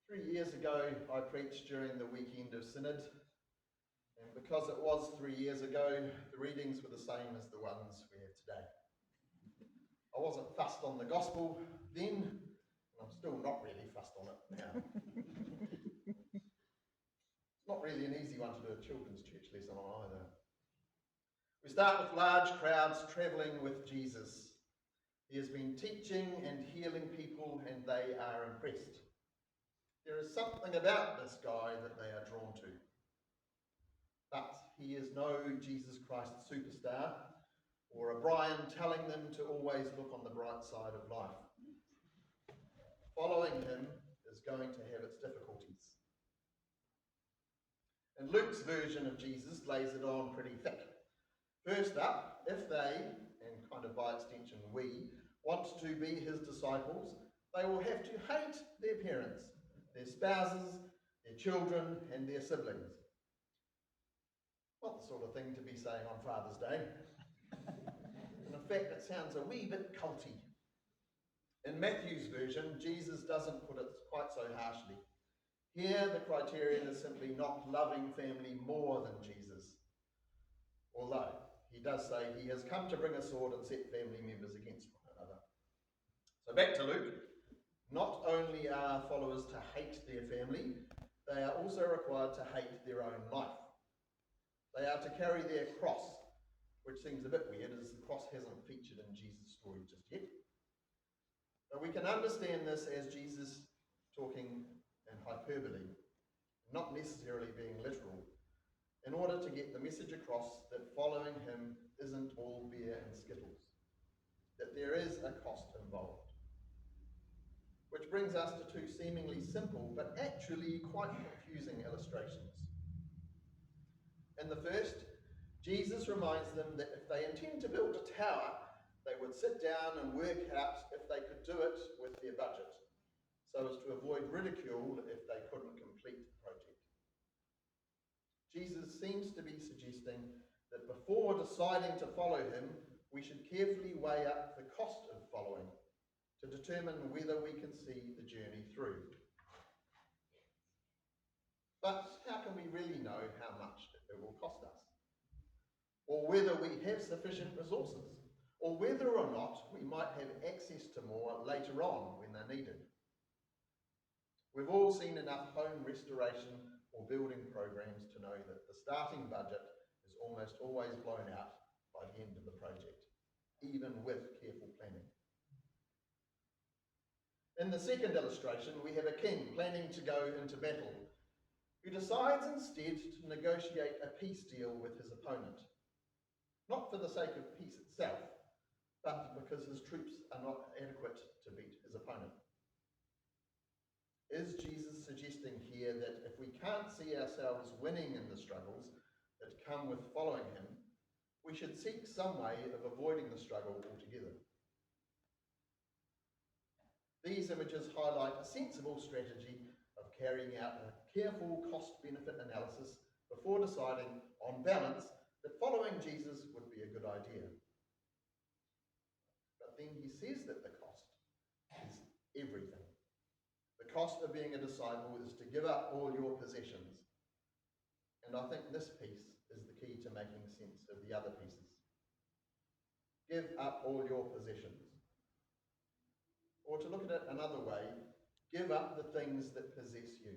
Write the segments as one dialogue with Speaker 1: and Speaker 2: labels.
Speaker 1: 3 years ago, I preached during the weekend of Synod, and because it was 3 years ago, the readings were the same as the ones we have today. I wasn't fussed on the gospel then, and I'm still not really fussed on it now. It's not really an easy one to do a children's church lesson on either. We start with large crowds travelling with Jesus. He has been teaching and healing people, and they are impressed. There is something about this guy that they are drawn to. But he is no Jesus Christ superstar or a Brian telling them to always look on the bright side of life. Following him is going to have its difficulties. And Luke's version of Jesus lays it on pretty thick. First up, if they, and kind of by extension we, want to be his disciples, they will have to hate their parents, their spouses, their children, and their siblings. Not the sort of thing to be saying on Father's Day. And in fact, it sounds a wee bit culty. In Matthew's version, Jesus doesn't put it quite so harshly. Here, the criterion is simply not loving family more than Jesus. Although, he does say he has come to bring a sword and set family members against one another. So back to Luke. Not only are followers to hate their family, they are also required to hate their own life. They are to carry their cross, which seems a bit weird as the cross hasn't featured in Jesus' story just yet. But we can understand this as Jesus talking in hyperbole, not necessarily being literal, in order to get the message across that following him isn't all beer and skittles, that there is a cost involved. Which brings us to two seemingly simple but actually quite confusing illustrations. In the first, Jesus reminds them that if they intend to build a tower, they would sit down and work out if they could do it with their budget, so as to avoid ridicule if they couldn't complete the project. Jesus seems to be suggesting that before deciding to follow him, we should carefully weigh up the cost of following to determine whether we can see the journey through. But how can we really know how much it will cost us? Or whether we have sufficient resources? Or whether or not we might have access to more later on when they're needed? We've all seen enough home restoration or building programs to know that the starting budget is almost always blown out by the end of the project, even with careful planning. In the second illustration, we have a king planning to go into battle, who decides instead to negotiate a peace deal with his opponent. Not for the sake of peace itself, but because his troops are not adequate to beat his opponent. Is Jesus suggesting here that if we can't see ourselves winning in the struggles that come with following him, we should seek some way of avoiding the struggle altogether? These images highlight a sensible strategy of carrying out a careful cost-benefit analysis before deciding, on balance, that following Jesus would be a good idea. But then he says that the cost is everything. The cost of being a disciple is to give up all your possessions. And I think this piece is the key to making sense of the other pieces. Give up all your possessions. Or to look at it another way, give up the things that possess you.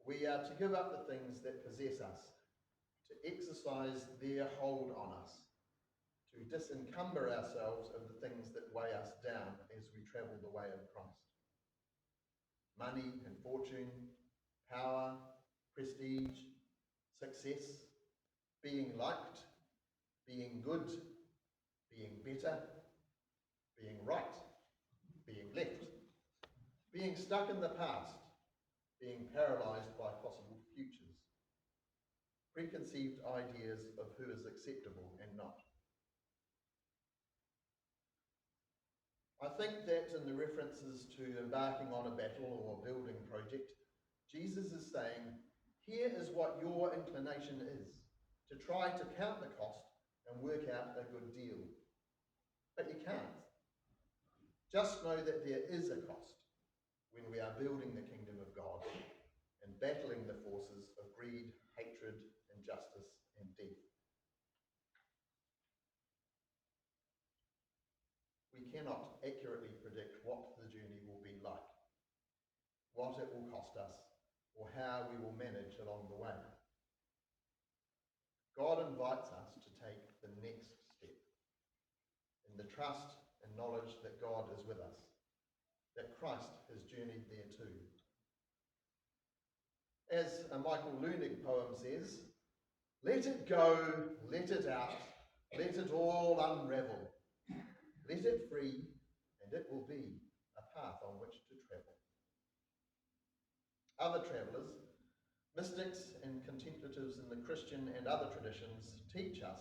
Speaker 1: We are to give up the things that possess us, to exercise their hold on us, to disencumber ourselves of the things that weigh us down as we travel the way of Christ. Money and fortune, power, prestige, success, being liked, being good, being better, being right, being left, being stuck in the past, being paralysed by possible futures, preconceived ideas of who is acceptable and not. I think that in the references to embarking on a battle or building project, Jesus is saying, here is what your inclination is, to try to count the cost and work out a good deal. But you can't. Just know that there is a cost, when we are building the kingdom of God and battling the forces of greed, hatred, injustice, and death. We cannot accurately predict what the journey will be like, what it will cost us, or how we will manage along the way. God invites us to take the next step in the trust and knowledge that God is with us, that Christ has journeyed there too. As a Michael Leunig poem says, let it go, let it out, let it all unravel. Let it free, and it will be a path on which to travel. Other travellers, mystics and contemplatives in the Christian and other traditions, teach us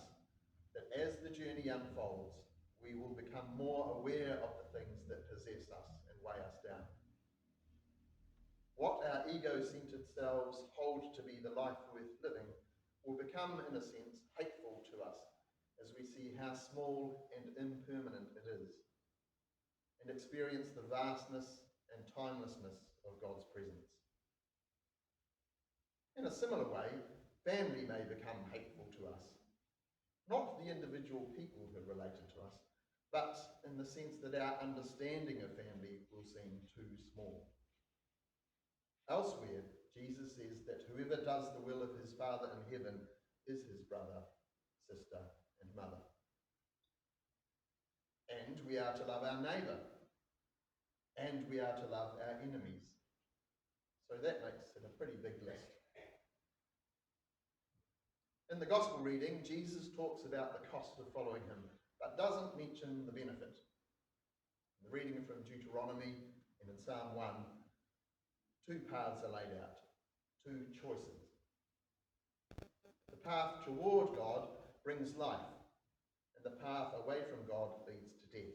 Speaker 1: that as the journey unfolds, we will become more aware of the things that possess us and weigh us down. What our ego-centered selves hold to be the life worth living will become, in a sense, hateful to us as we see how small and impermanent it is, and experience the vastness and timelessness of God's presence. In a similar way, family may become hateful to us, not the individual people who are related to us, but in the sense that our understanding of family will seem too small. Elsewhere, Jesus says that whoever does the will of his Father in heaven is his brother, sister, and mother. And we are to love our neighbour. And we are to love our enemies. So that makes it a pretty big list. In the Gospel reading, Jesus talks about the cost of following him, but doesn't mention the benefit. In the reading from Deuteronomy and in Psalm 1, two paths are laid out, two choices. The path toward God brings life, and the path away from God leads to death.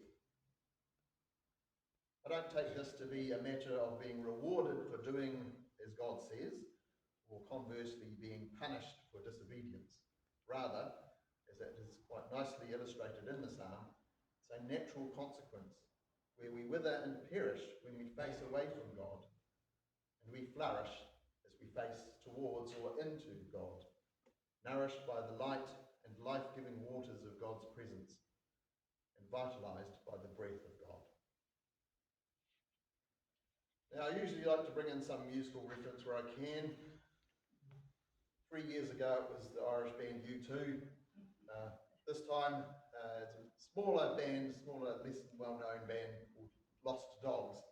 Speaker 1: I don't take this to be a matter of being rewarded for doing as God says, or conversely being punished for disobedience. Rather, as it is quite nicely illustrated in the psalm, it's a natural consequence where we wither and perish when we face away from God, and we flourish as we face towards or into God, nourished by the light and life-giving waters of God's presence, and vitalized by the breath of God. Now, I usually like to bring in some musical reference where I can. 3 years ago, it was the Irish band U2. This time, it's a smaller band, less well-known band called Lost Dogs,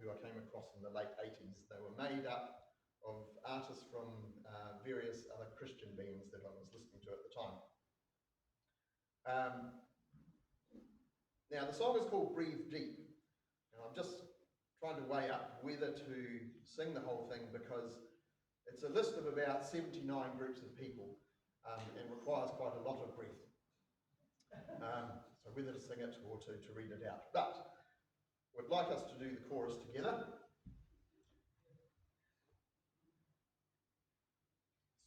Speaker 1: who I came across in the late 80s. They were made up of artists from various other Christian bands that I was listening to at the time. Now, the song is called Breathe Deep, and I'm just trying to weigh up whether to sing the whole thing because it's a list of about 79 groups of people and requires quite a lot of breath. So whether to sing it or to read it out. But would like us to do the chorus together.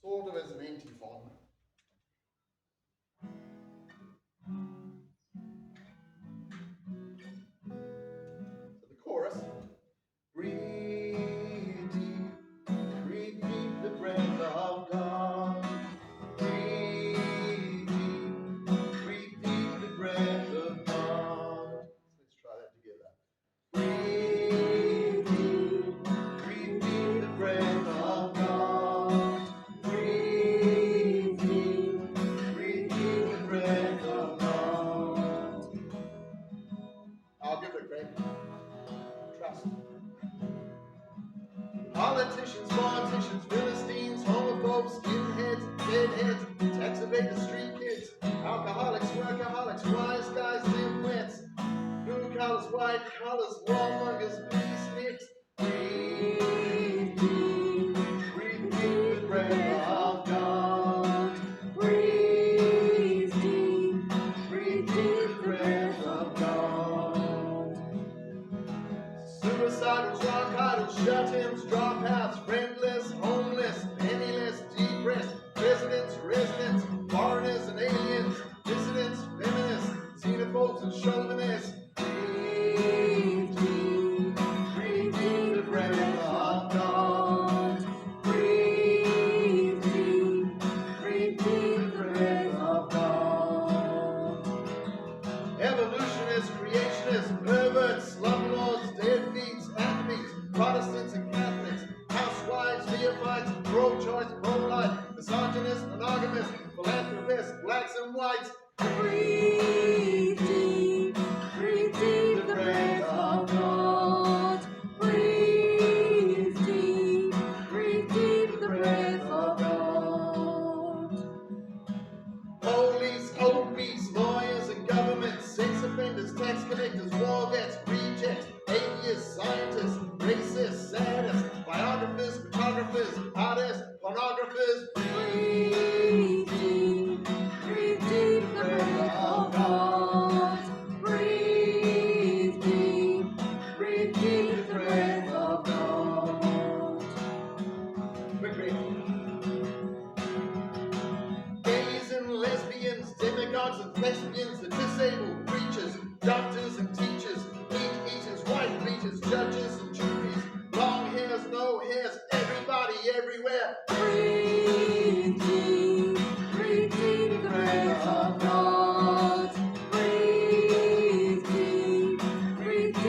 Speaker 1: Sort of as an antiphon. So the chorus. Breathe deep the breath of God. Breathe deep the breath of God. Let's try that together. Breathe deep the breath of God. Breathe deep the breath of God. I'll give it a crack. Trust. Politicians, politicians, Philistines, homophobes, skinheads, deadheads, tax evaders, street kids, alcoholics, workaholics, wise guys, limp-wets, blue collars, white collars, warmongers, peaceniks. Breathe deep the breath of God. Breathe deep the breath of God. Suicidals, rock idols, shut-ins, dropouts, friendless, homeless, penniless, depressed, residents, foreigners and aliens, dissidents, feminists, xenophobes and chauvinists. Breathe deep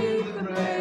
Speaker 1: give the praise.